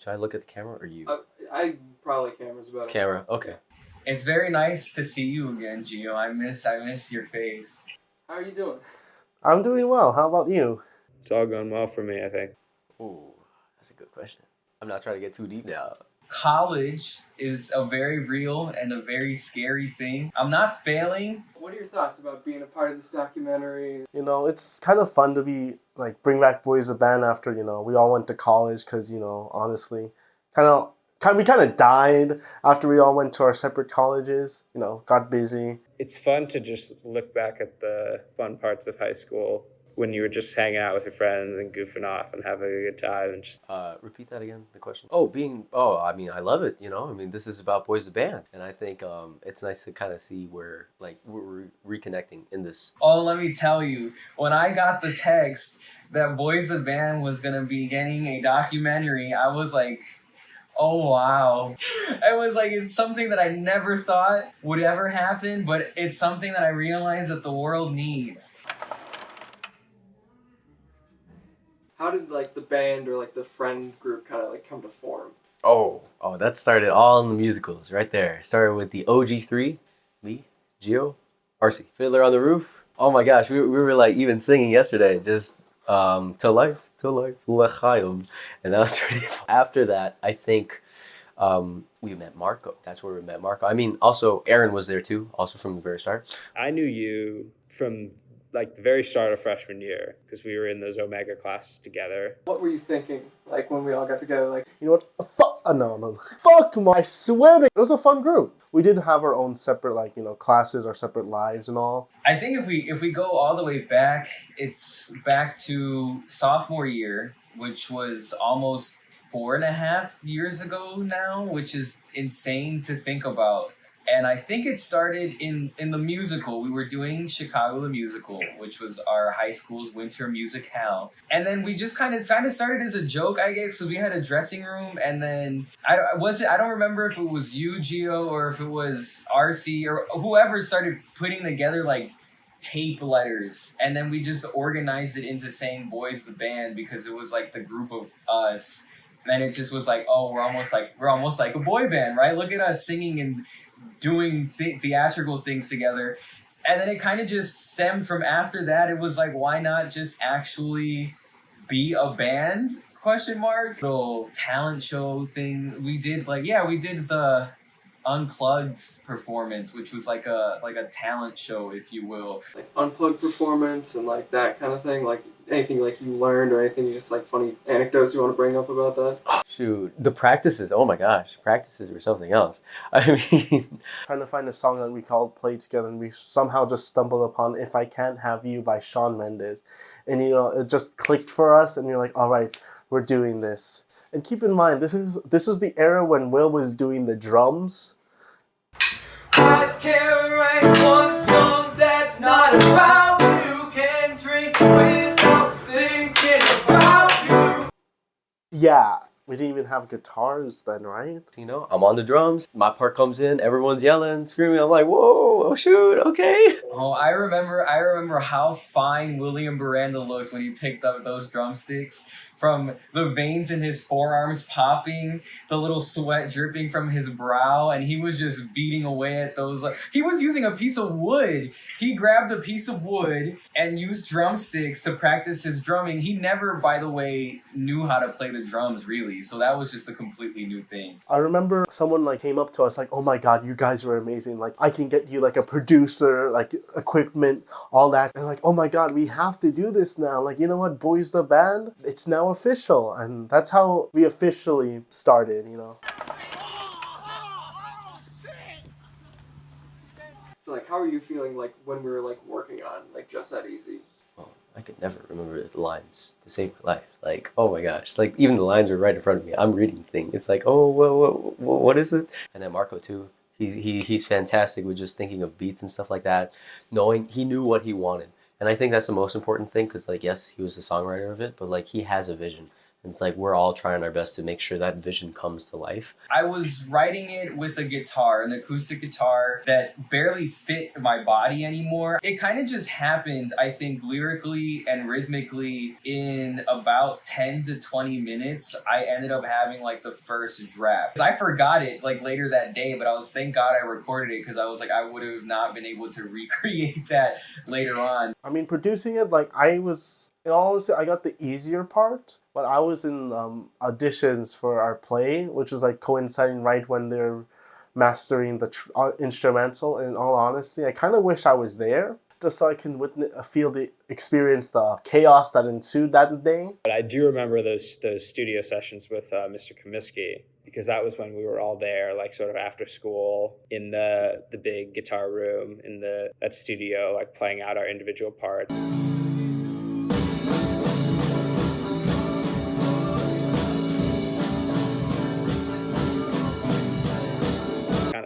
Should I look at the camera or you? I probably camera's better. Camera, okay. It's very nice to see you again, Geo. I miss your face. How are you doing? I'm doing well. How about you? It's all going well for me, I think. Ooh, that's a good question. I'm not trying to get too deep now. College is a very real and a very scary thing. I'm not failing. What are your thoughts about being a part of this documentary? You know, it's kind of fun to be, like, bring back Boyz the Band after, you know, we all went to college because, you know, honestly, we kind of died after we all went to our separate colleges, you know, got busy. It's fun to just look back at the fun parts of high school when you were just hanging out with your friends and goofing off and having a good time and just... Repeat that again, the question. I mean, I love it, you know? I mean, this is about Boyz the Band. And I think it's nice to kind of see where, like, we're reconnecting in this. Oh, let me tell you, when I got the text that Boyz the Band was going to be getting a documentary, I was like... Oh, wow. It was like, it's something that I never thought would ever happen, but it's something that I realized that the world needs. How did, like, the band or, like, the friend group kind of, like, come to form? Oh, that started all in the musicals right there. Started with the OG3, me, Geo, Arcy. Fiddler on the Roof. Oh my gosh, we were, like, even singing yesterday, just... to life, l'chaim. And that was pretty fun. After that, I think we met Marco. That's where we met Marco. I mean, also, Aaron was there too, also from the very start. I knew you from, like, the very start of freshman year because we were in those Omega classes together. What were you thinking, like, when we all got together? Like, You know what? No. Fuck, I swear it was a fun group. We did have our own separate, like, you know, classes, our separate lives and all. I think if we go all the way back, it's back to sophomore year, which was almost 4.5 years ago now, which is insane to think about. And I think it started in the musical. We were doing Chicago the Musical, which was our high school's winter musicale. And then we just kind of started as a joke, I guess. So we had a dressing room, and then I don't remember if it was you, Geo, or if it was Arcy or whoever started putting together like tape letters, and then we just organized it into saying Boyz the Band because it was like the group of us. And it just was like, oh, we're almost like a boy band, right? Look at us singing and doing theatrical things together. And then it kind of just stemmed from after that. It was like, why not just actually be a band? ? Little talent show thing. We did the Unplugged performance, which was like a talent show, if you will. Like, unplugged performance and, like, that kind of thing? Like, anything, like, you learned or anything, you just, like, funny anecdotes you want to bring up about that? Shoot, the practices, oh my gosh, practices were something else. I mean... Trying to find a song that we all played together, and we somehow just stumbled upon If I Can't Have You by Shawn Mendes. And, you know, it just clicked for us, and you're like, all right, we're doing this. And keep in mind, this was the era when Will was doing the drums. I can't write one song that's not about you. Can't drink without thinking about you. Yeah, we didn't even have guitars then, right? You know, I'm on the drums, my part comes in, everyone's yelling, screaming, I'm like, whoa, oh shoot, okay. Oh, I remember how fine William Baranda looked when he picked up those drumsticks. From the veins in his forearms popping, the little sweat dripping from his brow, and he was just beating away at those. He was using a piece of wood. He grabbed a piece of wood and used drumsticks to practice his drumming. He never, by the way, knew how to play the drums, really. So that was just a completely new thing. I remember someone, like, came up to us like, oh my god, you guys are amazing. Like, I can get you, like, a producer, like, equipment, all that. And, like, oh my god, we have to do this now. Like, you know what, Boyz the Band? It's now official, and that's how we officially started, you know. So, like, how are you feeling, like, when we were, like, working on, like, Just That Easy? Well, I could never remember the lines to save my life. Like, oh my gosh, like, even the lines are right in front of me. I'm reading things. It's like, oh, what is it? And then Marco, too. He's fantastic with just thinking of beats and stuff like that, knowing he knew what he wanted. And I think that's the most important thing, because, like, yes, he was the songwriter of it, but, like, he has a vision. And it's like we're all trying our best to make sure that vision comes to life. I was writing it with a guitar, an acoustic guitar that barely fit my body anymore. It kind of just happened, I think, lyrically and rhythmically in about 10 to 20 minutes. I ended up having like the first draft. I forgot it like later that day, but thank God I recorded it, because I was like, I would have not been able to recreate that later on. I mean, producing it, like, in all honesty, I got the easier part, but I was in auditions for our play, which was like coinciding right when they're mastering the instrumental. And in all honesty, I kind of wish I was there, just so I can experience the chaos that ensued that day. But I do remember those studio sessions with Mr. Comiskey, because that was when we were all there, like sort of after school in the big guitar room in that studio, like playing out our individual parts.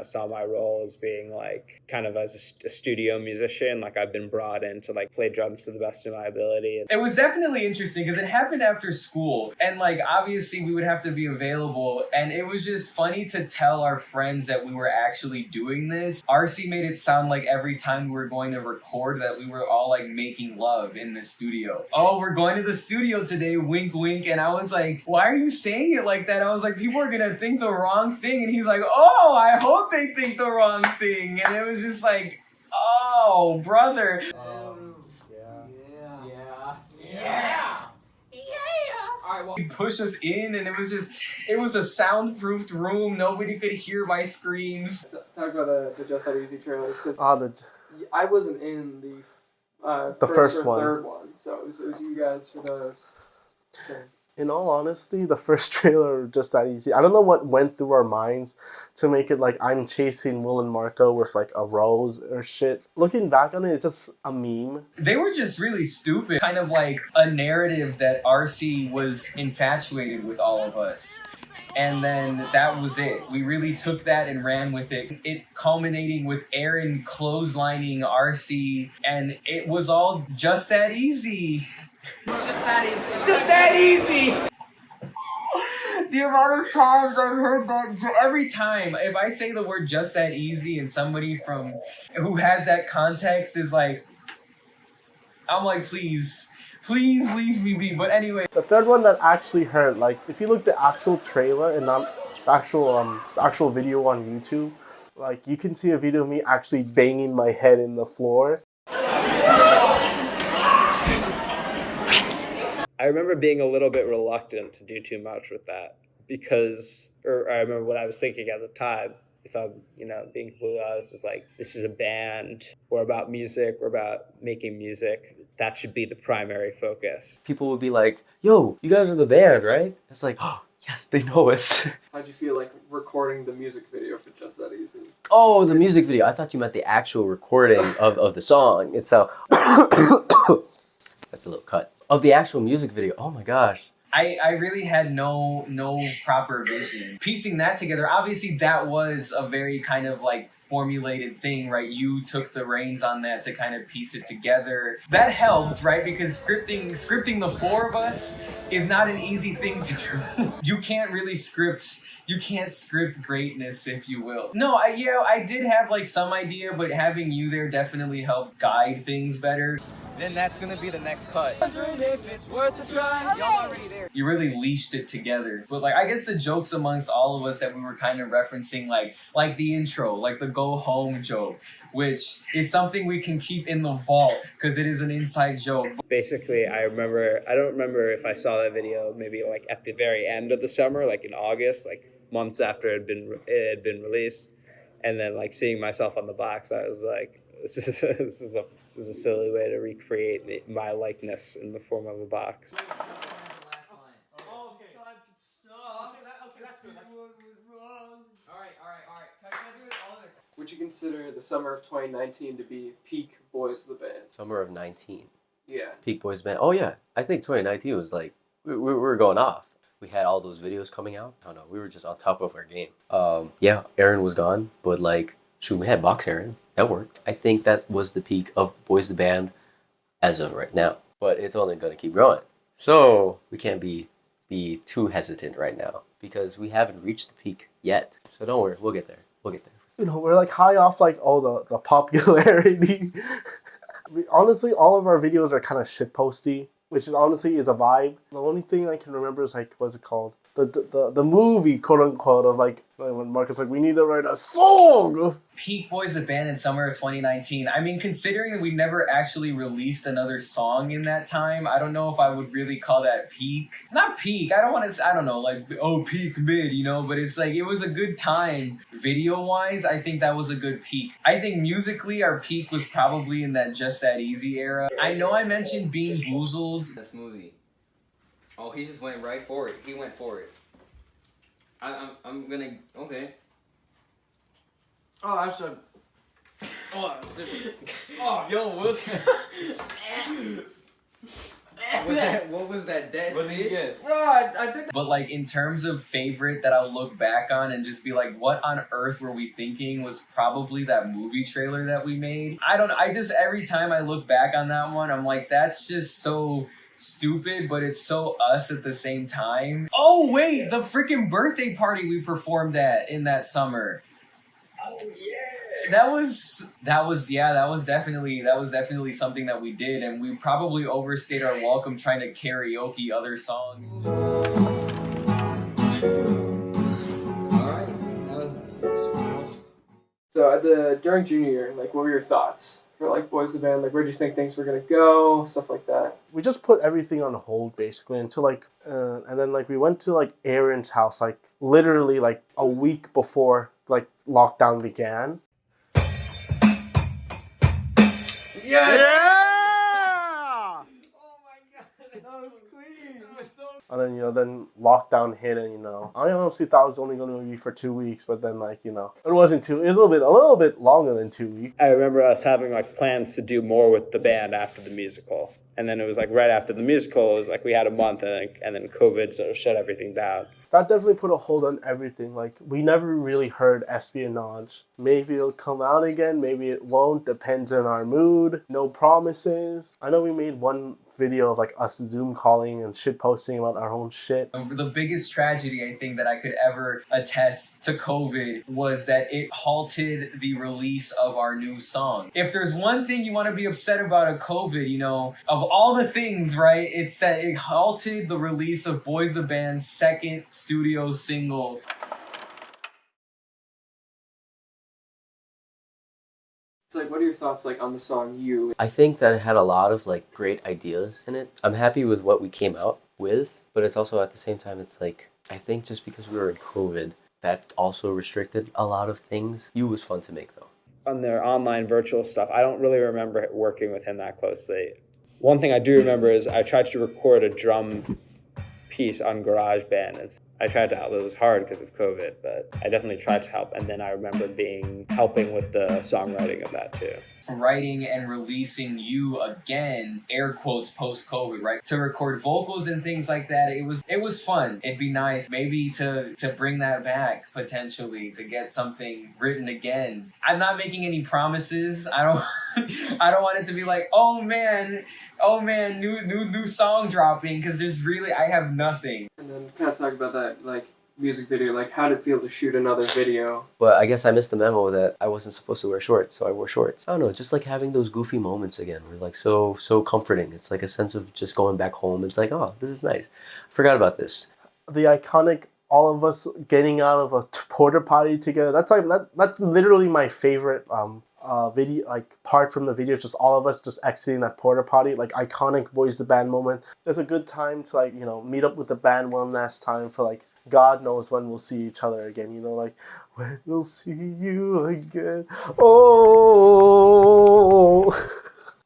Saw my role as being like kind of as a studio musician. Like I've been brought in to like play drums to the best of my ability. It was definitely interesting because it happened after school, and like obviously we would have to be available, and it was just funny to tell our friends that we were actually doing this. Arcy made it sound like every time we were going to record that we were all like making love in the studio. Oh, we're going to the studio today, wink wink. And I was like, why are you saying it like that? I was like, people are gonna think the wrong thing. And he's like, oh, I hope they think the wrong thing. And it was just like, oh, brother. He pushed us in, and it was a soundproofed room. Nobody could hear my screams. Talk about the Just That Easy trailers, because I wasn't in the first or one. third one, so it was you guys for those. So. In all honesty, the first trailer, Just That Easy, I don't know what went through our minds to make it like I'm chasing Will and Marco with like a rose or shit. Looking back on it, it's just a meme. They were just really stupid. Kind of like a narrative that Arcy was infatuated with all of us. And then that was it. We really took that and ran with it. It culminating with Aaron clotheslining Arcy, and it was all just that easy. Just that easy. Just that easy! The amount of times I've heard that, every time, if I say the word just that easy and somebody who has that context is like, I'm like, please leave me be. But anyway. The third one that actually hurt, like, if you look at the actual trailer and not the actual video on YouTube, like, you can see a video of me actually banging my head in the floor. I remember being a little bit reluctant to do too much with that or I remember what I was thinking at the time, if I'm, being completely honest, is like, this is a band, we're about music, we're about making music. That should be the primary focus. People would be like, yo, you guys are the band, right? It's like, oh, yes, they know us. How'd you feel like recording the music video for Just That Easy? Oh, the music video. I thought you meant the actual recording of the song itself. That's a little cut. Of the actual music video. Oh my gosh. I really had no proper vision. Piecing that together, obviously that was a very kind of like formulated thing, right? You took the reins on that to kind of piece it together. That helped, right? Because scripting the four of us is not an easy thing to do. You can't script greatness, if you will. No, I did have like some idea, but having you there definitely helped guide things better. Then that's gonna be the next cut. If it's worth a try, y'all already there. You really leashed it together. But like, I guess the jokes amongst all of us that we were kind of referencing, like the intro, like the go home joke, which is something we can keep in the vault because it is an inside joke. Basically, I don't remember if I saw that video maybe like at the very end of the summer, like in August, like months after it had been released, and then like seeing myself on the box, I was like, this is a silly way to recreate my likeness in the form of a box. Would you consider the summer of 2019 to be peak Boyz the Band? Summer of 19. Yeah. Peak Boyz Band. Oh yeah. I think 2019 was like, we were going off. We had all those videos coming out. I don't know. We were just on top of our game. Yeah, Aaron was gone, but like, shoot, we had Box Aaron. That worked. I think that was the peak of Boyz the Band as of right now. But it's only going to keep growing. So we can't be be too hesitant right now because we haven't reached the peak yet. So don't worry, we'll get there. We'll get there. You know, we're like high off like all the popularity. Honestly, all of our videos are kind of shitposty, which is honestly is a vibe. The only thing I can remember is like, what's it called? The movie, quote unquote, of like when Marcus like, we need to write a song. Peak Boyz the Band in summer of 2019. I mean, considering that we never actually released another song in that time, I don't know if I would really call that peak. Not peak. I don't want to. I don't know, like peak mid, you know. But it's like it was a good time. Video wise, I think that was a good peak. I think musically, our peak was probably in that Just That Easy era. I know I mentioned Being Boozled. The smoothie. Oh, he just went right for it. He went for it. I'm gonna. Okay. Oh, I should. Oh, oh, yo, what was that dead fish? Bro, I think. But like in terms of favorite that I'll look back on and just be like, what on earth were we thinking, was probably that movie trailer that we made. I just every time I look back on that one, I'm like, that's just so stupid, but it's so us at the same time. Oh wait, the freaking birthday party we performed at in that summer. Oh yeah. That was definitely something that we did, and we probably overstayed our welcome trying to karaoke other songs. Alright, that was. So during junior year, like, what were your thoughts for like Boyz the Band? Like, where do you think things were gonna go? Stuff like that. We just put everything on hold basically until like, and then like we went to like Aaron's house like literally like a week before like lockdown began. Yeah. And then, then lockdown hit, and, I honestly thought it was only going to be for 2 weeks, but then, like, it wasn't it was a little bit longer than 2 weeks. I remember us having like plans to do more with the band after the musical. And then it was like right after the musical, it was like we had a month and then COVID sort of shut everything down. That definitely put a hold on everything. Like, we never really heard Espionage. Maybe it'll come out again, maybe it won't, depends on our mood. No promises. I know we made one video of like us Zoom calling and shit posting about our own shit. The biggest tragedy I think that I could ever attest to COVID was that it halted the release of our new song. If there's one thing you want to be upset about at COVID, of all the things, right, it's that it halted the release of Boyz the Band's second studio single. Like, what are your thoughts like on the song You? I think that it had a lot of like great ideas in it. I'm happy with what we came out with, but it's also at the same time, it's like, I think just because we were in COVID, that also restricted a lot of things. You was fun to make though. On their online virtual stuff, I don't really remember working with him that closely. One thing I do remember is I tried to record a drum piece on GarageBand, and I tried to help. It was hard because of COVID, but I definitely tried to help. And then I remember helping with the songwriting of that too. Writing and releasing You again, air quotes, post-COVID, right? To record vocals and things like that, it was fun. It'd be nice maybe to bring that back potentially, to get something written again. I'm not making any promises. I don't want it to be like, oh man, new song dropping, because I have nothing. And then kind of talk about that, like, music video, like, how did it feel to shoot another video? But I guess I missed the memo that I wasn't supposed to wear shorts, so I wore shorts. I don't know, just like having those goofy moments again were like so comforting. It's like a sense of just going back home. It's like, oh, this is nice. I forgot about this. The iconic all of us getting out of a porta potty together. That's literally my favorite video, like part from the video, just all of us just exiting that porta potty, like iconic Boyz the Band moment. It's a good time to like, meet up with the band one last time for like, God knows when we'll see each other again, like, when we'll see you again. Oh.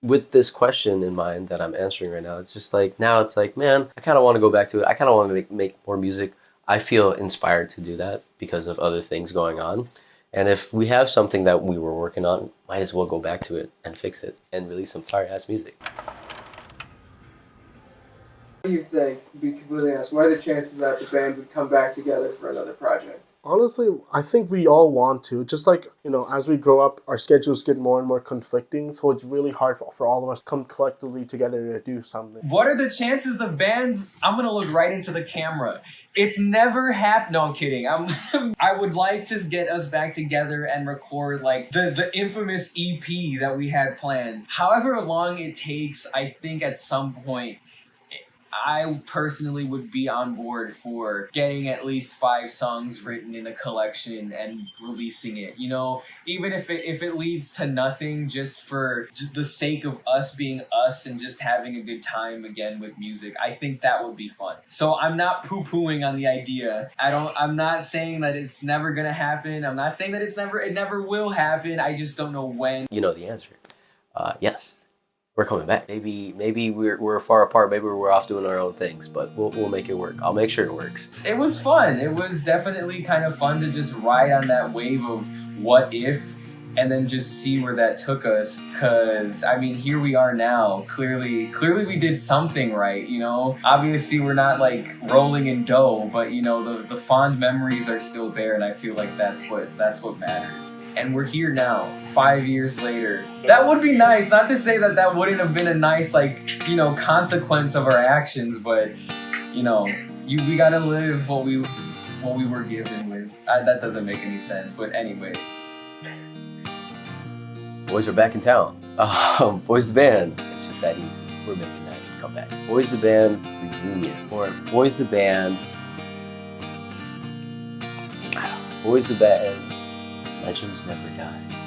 With this question in mind that I'm answering right now, it's just like, now it's like, man, I kind of want to go back to it. I kind of want to make more music. I feel inspired to do that because of other things going on. And if we have something that we were working on, might as well go back to it and fix it and release some fire-ass music. What do you think, to be completely honest, what are the chances that the band would come back together for another project? Honestly, I think we all want to. Just like, as we grow up, our schedules get more and more conflicting, so it's really hard for all of us to come collectively together to do something. What are the chances the bands? I'm gonna look right into the camera. It's never happened. No, I'm kidding. I would like to get us back together and record like the infamous EP that we had planned. However long it takes, I think at some point I personally would be on board for getting at least 5 songs written in a collection and releasing it. Even if it leads to nothing, just for the sake of us being us and just having a good time again with music. I think that would be fun. So I'm not poo-pooing on the idea. I'm not saying that it's never gonna happen. I'm not saying that it never will happen. I just don't know when. You know the answer. Yes. We're coming back. Maybe we're far apart. Maybe we're off doing our own things, but we'll make it work. I'll make sure it works. It was fun. It was definitely kind of fun to just ride on that wave of what if, and then just see where that took us. Cause I mean, here we are now. Clearly we did something right. Obviously we're not like rolling in dough, but the fond memories are still there, and I feel like that's what matters. And we're here now, 5 years later. That would be nice. Not to say that wouldn't have been a nice, consequence of our actions, but, we gotta live what we were given with. That doesn't make any sense, but anyway. Boys are back in town. Boyz the Band. It's just that easy. We're making that come back. Boyz the Band reunion. Or Boyz the Band. Boyz the Band. Legends never die.